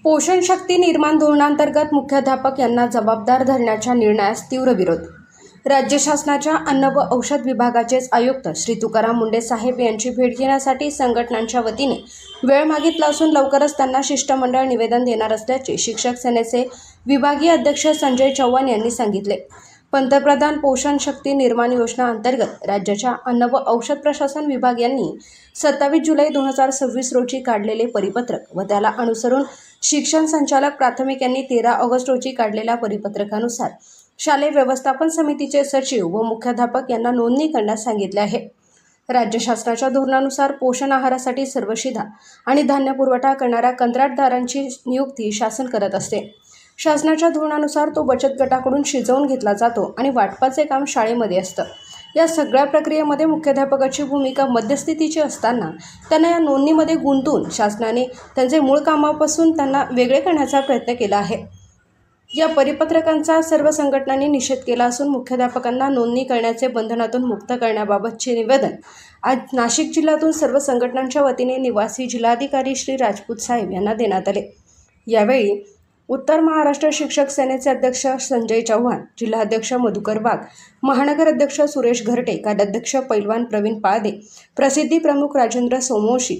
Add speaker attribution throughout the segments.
Speaker 1: पोषण शक्ती निर्माण धोरणांतर्गत मुख्याध्यापक यांना जबाबदार धरण्याच्या निर्णयास तीव्र विरोध. राज्य शासनाच्या अन्न व औषध विभागाचेच आयुक्त श्री तुकाराम मुंडे साहेब यांची भेट घेण्यासाठी संघटनांच्या वतीने वेळ मागितला असून लवकरच त्यांना शिष्टमंडळ निवेदन देणार असल्याचे शिक्षक सेनेचे विभागीय अध्यक्ष संजय चव्हाण यांनी सांगितले. पंतप्रधान पोषण शक्ती निर्माण योजना अंतर्गत राज्याच्या अन्न व औषध प्रशासन विभाग यांनी 27 जुलै 2026 रोजी काढलेले परिपत्रक व त्याला अनुसरून शिक्षण संचालक प्राथमिक यांनी 13 ऑगस्ट रोजी काढलेल्या परिपत्रकानुसार शालेय व्यवस्थापन समितीचे सचिव व मुख्याध्यापक यांना नोंदणी करण्यास सांगितले आहे. राज्य शासनाच्या धोरणानुसार पोषण आहारासाठी सर्व शिधा आणि धान्य पुरवठा करणाऱ्या कंत्राटदारांची नियुक्ती शासन करत असते. शासनाच्या धोरणानुसार तो बचत गटाकडून शिजवून घेतला जातो आणि वाटपाचे काम शाळेमध्ये असतं. या सगळ्या प्रक्रियेमध्ये मुख्याध्यापकाची भूमिका मध्यस्थितीची असताना त्यांना या नोंदणीमध्ये गुंतवून शासनाने त्यांचे मूळ कामापासून त्यांना वेगळे करण्याचा प्रयत्न केला आहे. या परिपत्रकांचा सर्व संघटनांनी निषेध केला असून मुख्याध्यापकांना नोंदणी करण्याचे बंधनातून मुक्त करण्याबाबतचे निवेदन आज नाशिक जिल्ह्यातून सर्व संघटनांच्या वतीने निवासी जिल्हाधिकारी श्री राजपूत साहेब यांना देण्यात आले. यावेळी उत्तर महाराष्ट्र शिक्षक सेनेचे अध्यक्ष संजय चव्हाण, जिल्हाध्यक्ष मधुकर वाघ, महानगर अध्यक्ष सुरेश घरटे, कार्याध्यक्ष पैलवान प्रवीण पाळदे, प्रसिद्धी प्रमुख राजेंद्र सोमवंशी,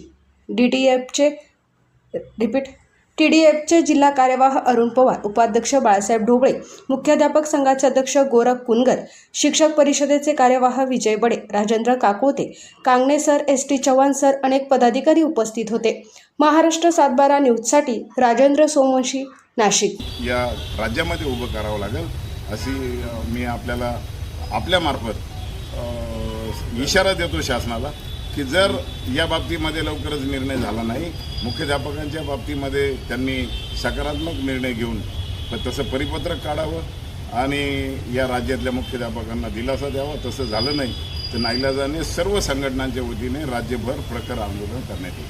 Speaker 1: TDFचे जिल्हा कार्यवाह अरुण पवार, उपाध्यक्ष बाळासाहेब ढोबळे, मुख्याध्यापक संघाचे अध्यक्ष गोरख कुनगर, शिक्षक परिषदेचे कार्यवाह Vijay Bade, Rajendra Kakote, Kangane sir, ST Chavan sir अनेक पदाधिकारी उपस्थित होते. महाराष्ट्र 7/12 न्यूजसाठी राजेंद्र सोमवंशी, नाशिक.
Speaker 2: या राज्यामध्ये उभं करावं लागेल अशी मी आपल्यामार्फत इशारा देतो शासनाला की जर या बाबतीमध्ये लवकरच निर्णय झाला नाही, मुख्याध्यापकांच्या बाबतीमध्ये त्यांनी सकारात्मक निर्णय घेऊन तसं परिपत्रक काढावं आणि या राज्यातल्या मुख्याध्यापकांना दिलासा द्यावा. तसं झालं नाही तर नाईलाजाने सर्व संघटनांच्या वतीने राज्यभर प्रखर आंदोलन करण्यात येईल.